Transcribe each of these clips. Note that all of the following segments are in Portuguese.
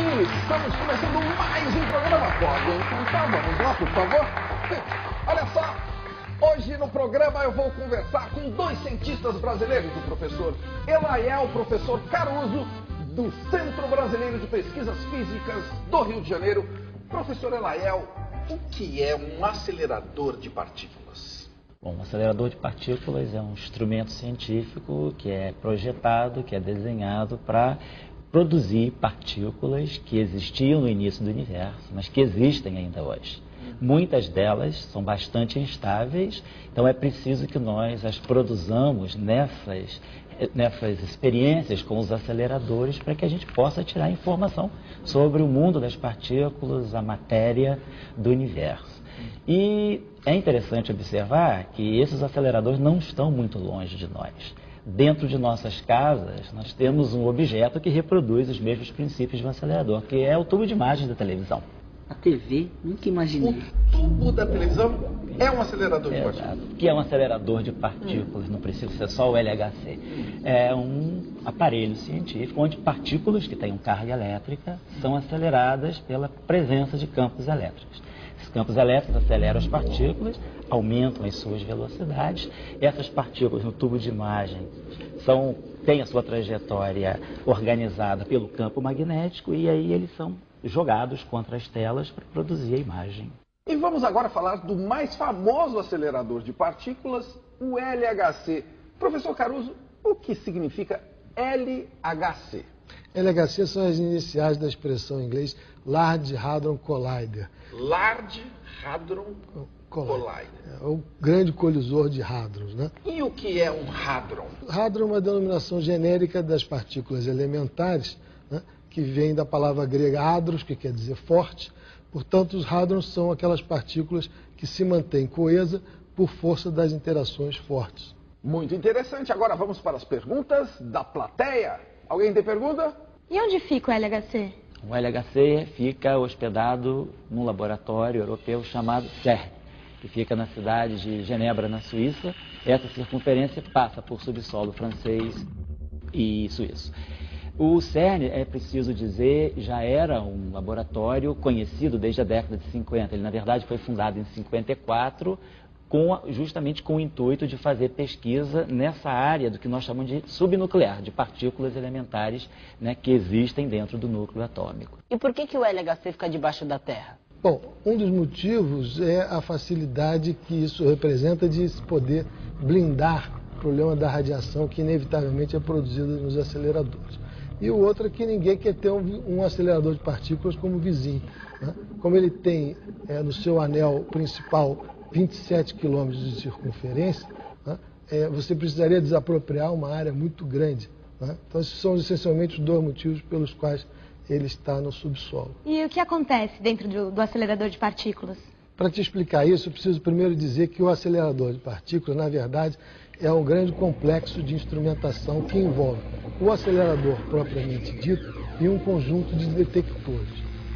Estamos começando mais um programa. Podem cantar, vamos lá, por favor. Olha só, hoje no programa eu vou conversar com dois cientistas brasileiros, o professor Elaiel, o professor Caruso, do Centro Brasileiro de Pesquisas Físicas do Rio de Janeiro. Professor Elaiel, o que é um acelerador de partículas? Bom, um acelerador de partículas é um instrumento científico que é projetado, que é desenhado para produzir partículas que existiam no início do universo, mas que existem ainda hoje. Muitas delas são bastante instáveis, então é preciso que nós as produzamos nessas experiências com os aceleradores para que a gente possa tirar informação sobre o mundo das partículas, a matéria do universo. E é interessante observar que esses aceleradores não estão muito longe de nós. Dentro de nossas casas, nós temos um objeto que reproduz os mesmos princípios de um acelerador, que é o tubo de imagem da televisão. A TV? Nunca imaginei. O tubo da televisão é um acelerador de partículas? Exato. Que é um acelerador de partículas, não precisa ser só o LHC. É um aparelho científico onde partículas que têm carga elétrica são aceleradas pela presença de campos elétricos. Esses campos elétricos aceleram as partículas, aumentam as suas velocidades. Essas partículas no tubo de imagem têm a sua trajetória organizada pelo campo magnético e aí eles são jogados contra as telas para produzir a imagem. E vamos agora falar do mais famoso acelerador de partículas, o LHC. Professor Caruso, o que significa LHC? LHC são as iniciais da expressão em inglês Large Hadron Collider. Large Hadron Collider. É o grande colisor de hadrons, né? E o que é um hadron? Hadron é uma denominação genérica das partículas elementares, né, que vem da palavra grega hadros, que quer dizer forte. Portanto, os hadrons são aquelas partículas que se mantêm coesas por força das interações fortes. Muito interessante. Agora vamos para as perguntas da plateia. Alguém tem pergunta? E onde fica o LHC? O LHC fica hospedado num laboratório europeu chamado CERN, que fica na cidade de Genebra, na Suíça. Essa circunferência passa por subsolo francês e suíço. O CERN, é preciso dizer, já era um laboratório conhecido desde a década de 50. Ele, na verdade, foi fundado em 54, justamente com o intuito de fazer pesquisa nessa área do que nós chamamos de subnuclear, de partículas elementares, né, que existem dentro do núcleo atômico. E por que o LHC fica debaixo da Terra? Bom, um dos motivos é a facilidade que isso representa de se poder blindar o problema da radiação que inevitavelmente é produzida nos aceleradores. E o outro é que ninguém quer ter um acelerador de partículas como vizinho, né? Como ele tem no seu anel principal 27 quilômetros de circunferência, né, você precisaria desapropriar uma área muito grande, né? Então, esses são essencialmente os dois motivos pelos quais ele está no subsolo. E o que acontece dentro do acelerador de partículas? Para te explicar isso, eu preciso primeiro dizer que o acelerador de partículas, na verdade, é um grande complexo de instrumentação que envolve o acelerador propriamente dito e um conjunto de detectores.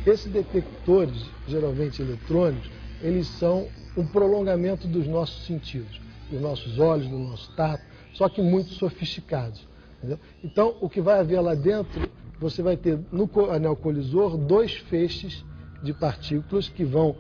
Esses detectores, geralmente eletrônicos, eles são um prolongamento dos nossos sentidos, dos nossos olhos, do nosso tato, só que muito sofisticados. Entendeu? Então, o que vai haver lá dentro, você vai ter no anel colisor dois feixes de partículas que vão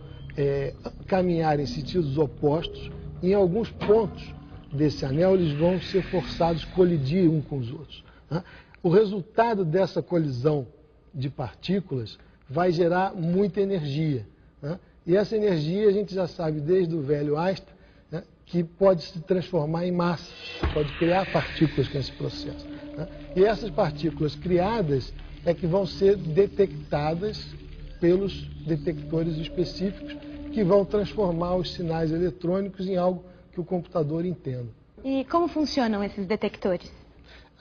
caminhar em sentidos opostos. Em alguns pontos desse anel, eles vão ser forçados a colidir um com os outros, né? O resultado dessa colisão de partículas vai gerar muita energia, né? E essa energia a gente já sabe desde o velho Einstein, né, que pode se transformar em massa, pode criar partículas com esse processo, né? E essas partículas criadas é que vão ser detectadas pelos detectores específicos que vão transformar os sinais eletrônicos em algo que o computador entenda. E como funcionam esses detectores?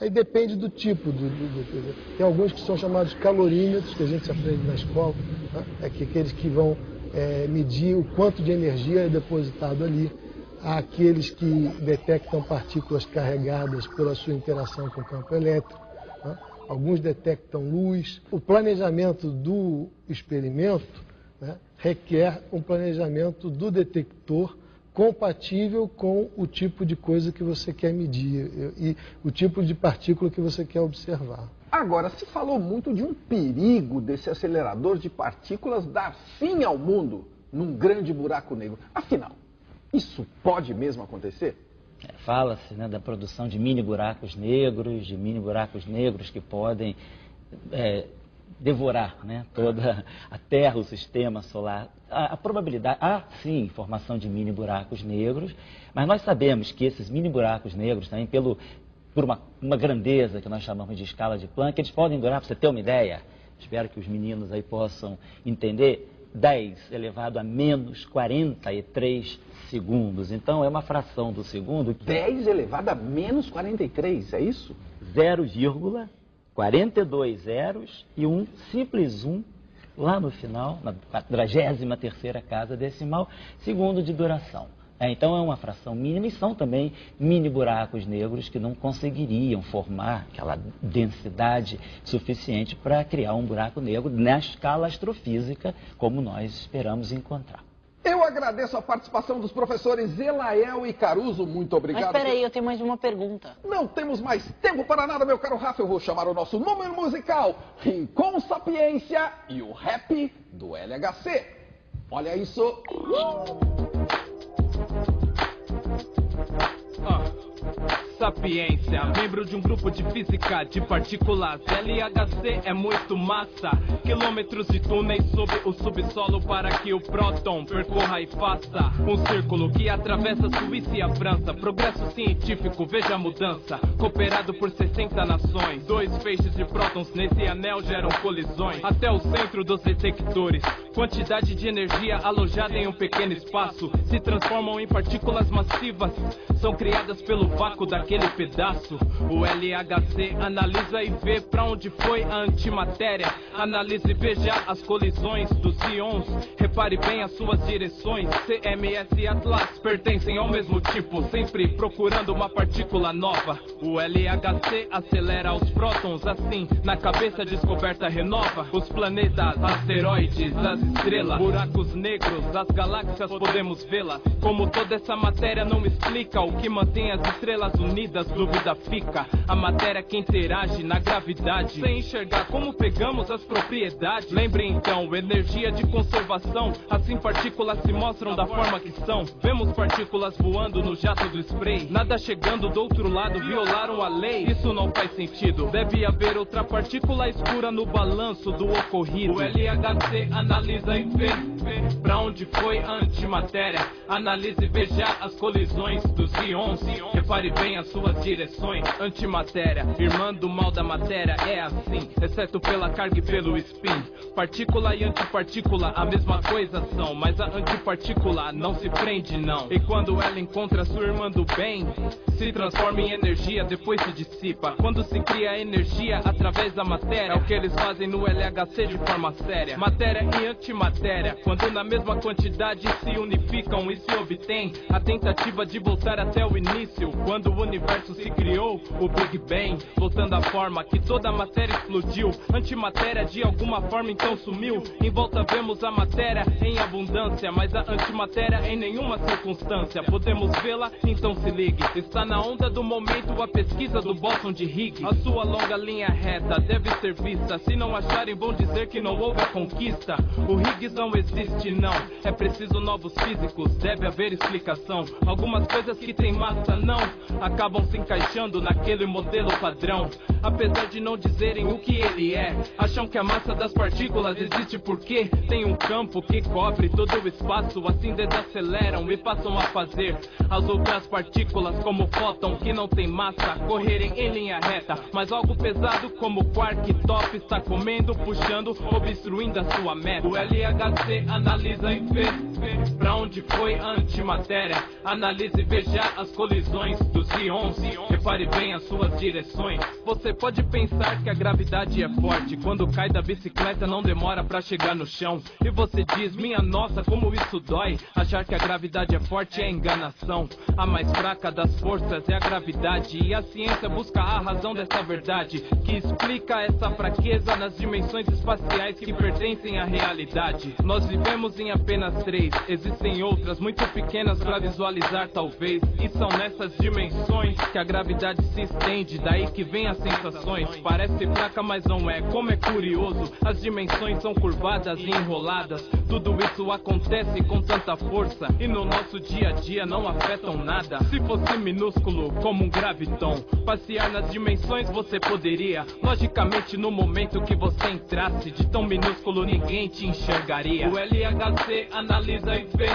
Aí depende do tipo do detector. Tem alguns que são chamados calorímetros, que a gente aprende na escola, né? Aqueles que vão medir o quanto de energia é depositado ali. Há aqueles que detectam partículas carregadas pela sua interação com o campo elétrico, né? Alguns detectam luz. O planejamento do experimento, né, requer um planejamento do detector compatível com o tipo de coisa que você quer medir e o tipo de partícula que você quer observar. Agora, se falou muito de um perigo desse acelerador de partículas dar fim ao mundo num grande buraco negro. Afinal, isso pode mesmo acontecer? Fala-se, né, da produção de mini buracos negros que podem devorar, né, toda a Terra, o sistema solar. A probabilidade, há sim formação de mini buracos negros, mas nós sabemos que esses mini buracos negros também, por uma grandeza que nós chamamos de escala de Planck, eles podem durar, para você ter uma ideia, espero que os meninos aí possam entender, 10 elevado a menos 43 segundos. Então, é uma fração do segundo. 10 elevado a menos 43, é isso? 0,42 zeros e um simples 1 lá no final, na 43ª casa decimal, segundo de duração. Então, é uma fração mínima e são também mini buracos negros que não conseguiriam formar aquela densidade suficiente para criar um buraco negro na escala astrofísica como nós esperamos encontrar. Eu agradeço a participação dos professores Elael e Caruso. Muito obrigado. Mas espera aí, eu tenho mais uma pergunta. Não temos mais tempo para nada, meu caro Rafa. Eu vou chamar o nosso número musical, Com Sapiência e o rap do LHC. Olha isso. Sapiência, membro de um grupo de física de partículas. LHC é muito massa. Quilômetros de túneis sob o subsolo para que o próton percorra e faça um círculo que atravessa a Suíça e a França. Progresso científico, veja a mudança. Cooperado por 60 nações. 2 feixes de prótons nesse anel geram colisões. Até o centro dos detectores. Quantidade de energia alojada em um pequeno espaço se transformam em partículas massivas. São criadas pelo vácuo daquele pedaço. O LHC analisa e vê pra onde foi a antimatéria. Analise e veja as colisões dos íons. Repare bem as suas direções. CMS e Atlas pertencem ao mesmo tipo, sempre procurando uma partícula nova. O LHC acelera os prótons, assim na cabeça a descoberta renova. Os planetas, asteroides, as estrelas, buracos negros, as galáxias podemos vê-las. Como toda essa matéria não explica o que mantém as estrelas unidas, dúvida fica. A matéria que interage na gravidade, sem enxergar como pegamos as propriedades. Lembre então, energia de conservação, assim partículas se mostram da forma que são. Vemos partículas voando no jato do spray, nada chegando do outro lado, violaram a lei. Isso não faz sentido, deve haver outra partícula escura no balanço do ocorrido. O LHC analisa e vê pra onde foi a antimatéria. Analise e veja as colisões dos íons. Repare bem as suas direções. Antimatéria, irmã do mal da matéria, é assim, exceto pela carga e pelo spin. Partícula e antipartícula a mesma coisa são, mas a antipartícula não se prende não. E quando ela encontra sua irmã do bem, se transforma em energia, depois se dissipa. Quando se cria energia através da matéria, é o que eles fazem no LHC de forma séria. Matéria e antimatéria, quando na mesma quantidade se unificam e se obtém a tentativa de voltar até o início, quando o universo se criou, o Big Bang, voltando à forma que toda a matéria explodiu. Antimatéria de alguma forma então sumiu. Em volta vemos a matéria em abundância, mas a antimatéria em nenhuma circunstância. Podemos vê-la? Então se ligue. Está na onda do momento a pesquisa do bóson de Higgs. A sua longa linha reta deve ser vista. Se não acharem, vão dizer que não houve a conquista. O Higgs não existe não, é preciso novos físicos, deve haver explicação. Algumas coisas que tem massa não acabam se encaixando naquele modelo padrão. Apesar de não dizerem o que ele é, acham que a massa das partículas existe porque tem um campo que cobre todo o espaço. Assim desaceleram e passam a fazer as outras partículas, como fóton, que não tem massa, correrem em linha reta. Mas algo pesado como quark top está comendo, puxando, obstruindo a sua meta. O LHC analisa e vê pra onde foi a antimatéria. Analise e veja as colisões dos íons. Repare bem as suas direções. Você pode pensar que a gravidade é forte. Quando cai da bicicleta não demora pra chegar no chão. E você diz, minha nossa, como isso dói. Achar que a gravidade é forte é enganação. A mais fraca das forças é a gravidade. E a ciência busca a razão dessa verdade, que explica essa fraqueza nas dimensões espaciais que pertencem à realidade. Nós vivemos em apenas 3. Existem outras muito pequenas pra visualizar talvez. E são nessas dimensões que a gravidade se estende. Daí que vem as sensações. Parece fraca, mas não é. Como é curioso, as dimensões são curvadas e enroladas. Tudo isso acontece com tanta força e no nosso dia a dia não afetam nada. Se fosse minúsculo como um gravitão, passear nas dimensões você poderia. Logicamente no momento que você entrasse, de tão minúsculo ninguém te enxergaria. O LHC analisa e vê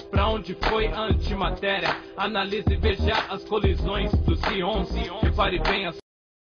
pra onde foi a antimatéria. Analise e veja as colisões dos íons. Repare bem as